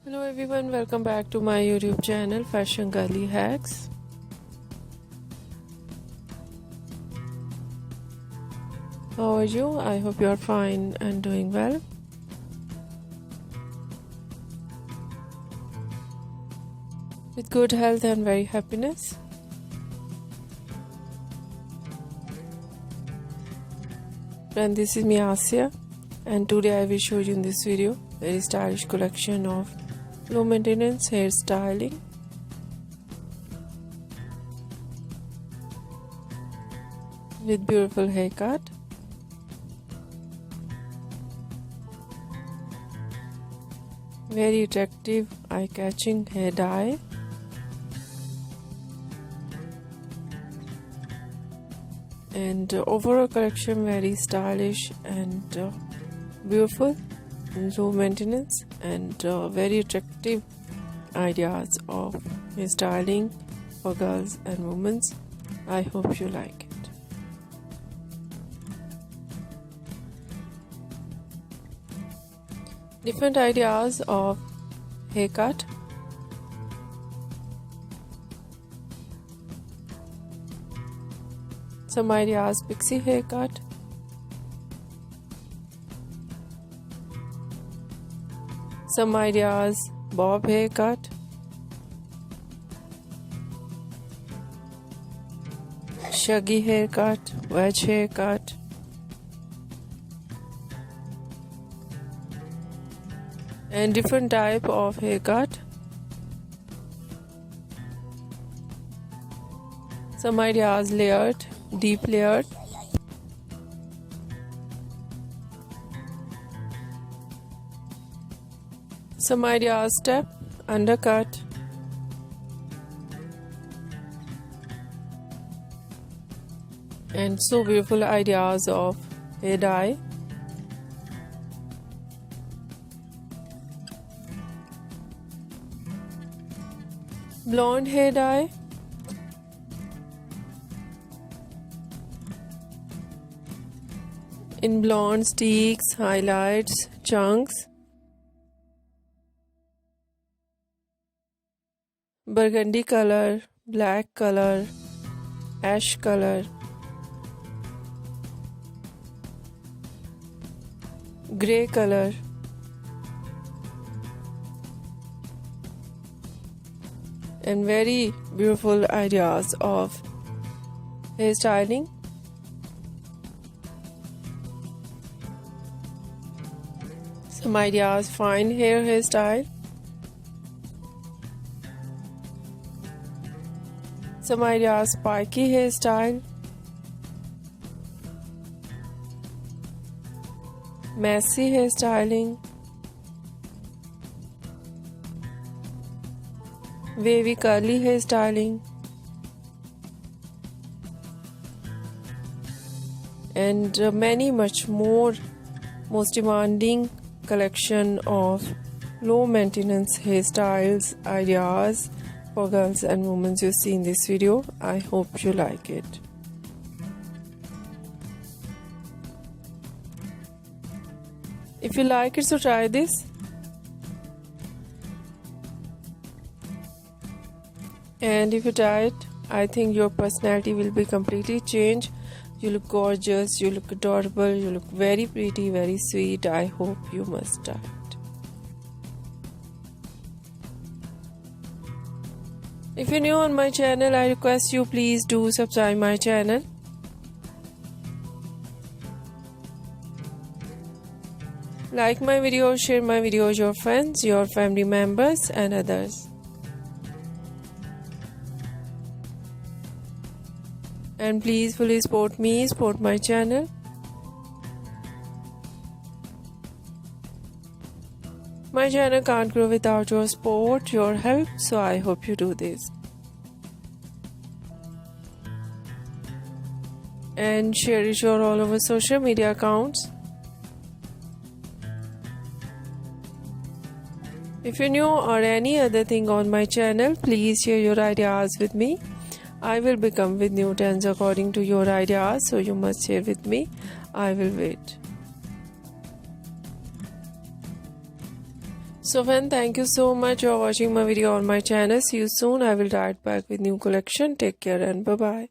Hello everyone, welcome back to my YouTube channel Fashion Girly Hacks. How are you? I hope you are fine and doing well. With good health and very happiness. And this is me Asya, and today I will show you in this video very stylish collection of low maintenance hairstyling. With beautiful haircut. Very attractive, eye-catching hair dye. And overall collection very stylish and beautiful, and low maintenance, and very attractive ideas of hairstyling for girls and women. I hope you like it. Different ideas of haircut. Some ideas pixie haircut. Some ideas bob haircut. Shaggy haircut, wedge haircut. And different type of haircut. Some ideas layered, deep layered. Some ideas step, undercut. And so beautiful ideas of hair dye. Blonde hair dye. In blonde streaks, highlights, chunks. Burgundy color, black color, ash color, grey color, and very beautiful ideas of hairstyling. Some ideas fine hairstyle. Some ideas spiky hairstyle. Messy hairstyling. Wavy curly hairstyling. And many much more most demanding collection of low maintenance hairstyles ideas for girls and women you see in this video. I hope you like it. If you like it, so try this. And if you try it, I think your personality will be completely changed. You look gorgeous, you look adorable, you look very pretty, very sweet. I hope you must try it. If you're new on my channel, I request you please do subscribe my channel. Like my videos, share my videos with your friends, your family members and others. And please fully support me, support my channel. My channel can't grow without your support, your help, so I hope you do this. And share it all over social media accounts. If you're new or any other thing on my channel, please share your ideas with me. I will become with new trends according to your ideas, so you must share with me. I will wait. So friend, thank you so much for watching my video on my channel. See you soon. I will write back with new collection. Take care and bye bye.